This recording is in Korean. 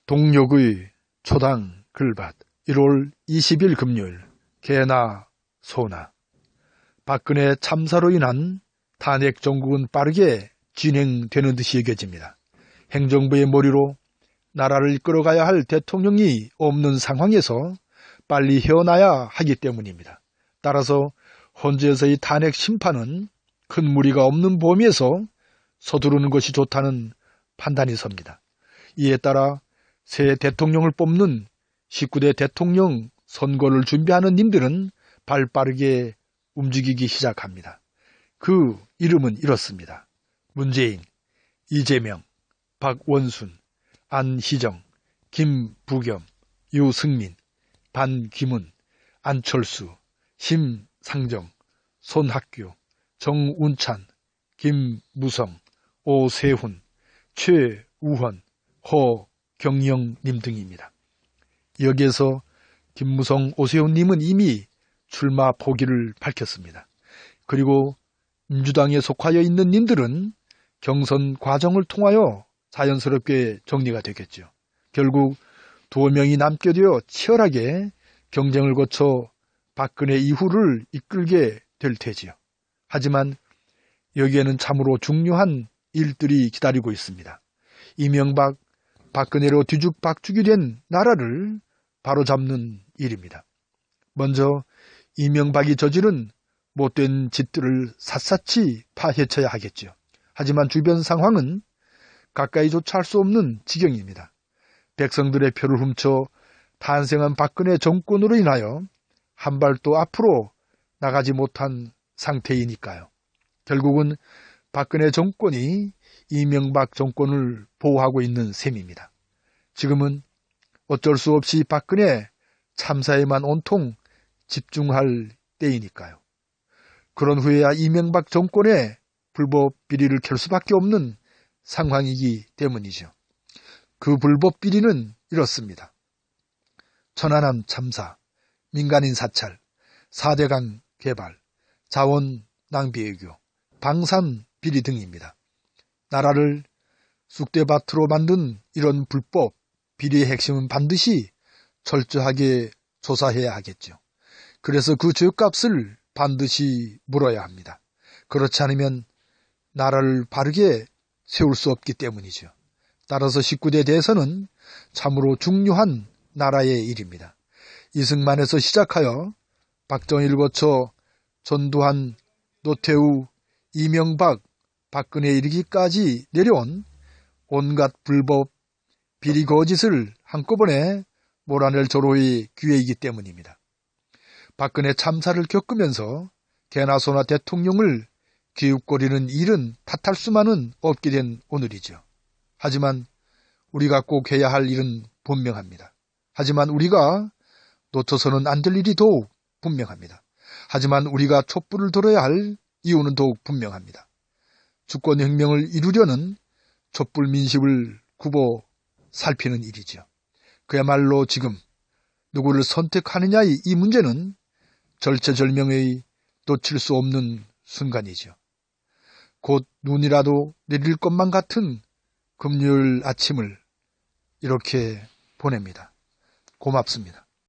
동력의 초당 글밭 1월 20일 금요일 개나 소나 박근혜 참사로 인한 탄핵 정국은 빠르게 진행되는 듯이 여겨집니다. 행정부의 머리로 나라를 이끌어가야 할 대통령이 없는 상황에서 빨리 헤어나야 하기 때문입니다. 따라서 헌재에서의 탄핵 심판은 큰 무리가 없는 범위에서 서두르는 것이 좋다는 판단이 섭니다. 이에 따라 새 대통령을 뽑는 19대 대통령 선거를 준비하는 님들은 발빠르게 움직이기 시작합니다. 그 이름은 이렇습니다. 문재인, 이재명, 박원순, 안희정, 김부겸, 유승민, 반기문, 안철수, 심상정, 손학규, 정운찬, 김무성, 오세훈, 최우헌, 허경영님 등입니다. 여기에서 김무성, 오세훈님은 이미 출마 포기를 밝혔습니다. 그리고 민주당에 속하여 있는 님들은 경선 과정을 통하여 자연스럽게 정리가 되겠죠. 결국 두어 명이 남게 되어 치열하게 경쟁을 거쳐 박근혜 이후를 이끌게 될 테지요. 하지만 여기에는 참으로 중요한 일들이 기다리고 있습니다. 이명박, 박근혜로 뒤죽박죽이 된 나라를 바로잡는 일입니다. 먼저 이명박이 저지른 못된 짓들을 샅샅이 파헤쳐야 하겠죠. 하지만 주변 상황은 가까이조차 할 수 없는 지경입니다. 백성들의 표를 훔쳐 탄생한 박근혜 정권으로 인하여 한 발도 앞으로 나가지 못한 상태이니까요. 결국은 박근혜 정권이 이명박 정권을 보호하고 있는 셈입니다. 지금은 어쩔 수 없이 박근혜 참사에만 온통 집중할 때이니까요. 그런 후에야 이명박 정권의 불법 비리를 켤 수밖에 없는 상황이기 때문이죠. 그 불법 비리는 이렇습니다. 천안함 참사, 민간인 사찰, 4대강 개발, 자원 낭비 외교, 방산 비리 등입니다. 나라를 쑥대밭으로 만든 이런 불법 비리의 핵심은 반드시 철저하게 조사해야 하겠죠. 그래서 그 죄값을 반드시 물어야 합니다. 그렇지 않으면 나라를 바르게 세울 수 없기 때문이죠. 따라서 19대 대선은 참으로 중요한 나라의 일입니다. 이승만에서 시작하여 박정희를 거쳐 전두환, 노태우, 이명박, 박근혜에 이르기까지 내려온 온갖 불법 비리 거짓을 한꺼번에 몰아낼 절호의 기회이기 때문입니다. 박근혜 참사를 겪으면서 개나 소나 대통령을 기웃거리는 일은 탓할 수만은 없게 된 오늘이죠. 하지만 우리가 꼭 해야 할 일은 분명합니다. 하지만 우리가 놓쳐서는 안 될 일이 더욱 분명합니다. 하지만 우리가 촛불을 들어야 할 이유는 더욱 분명합니다. 주권혁명을 이루려는 촛불 민심을 굽어 살피는 일이죠. 그야말로 지금 누구를 선택하느냐의 이 문제는 절체절명의 놓칠 수 없는 순간이죠. 곧 눈이라도 내릴 것만 같은 금요일 아침을 이렇게 보냅니다. 고맙습니다.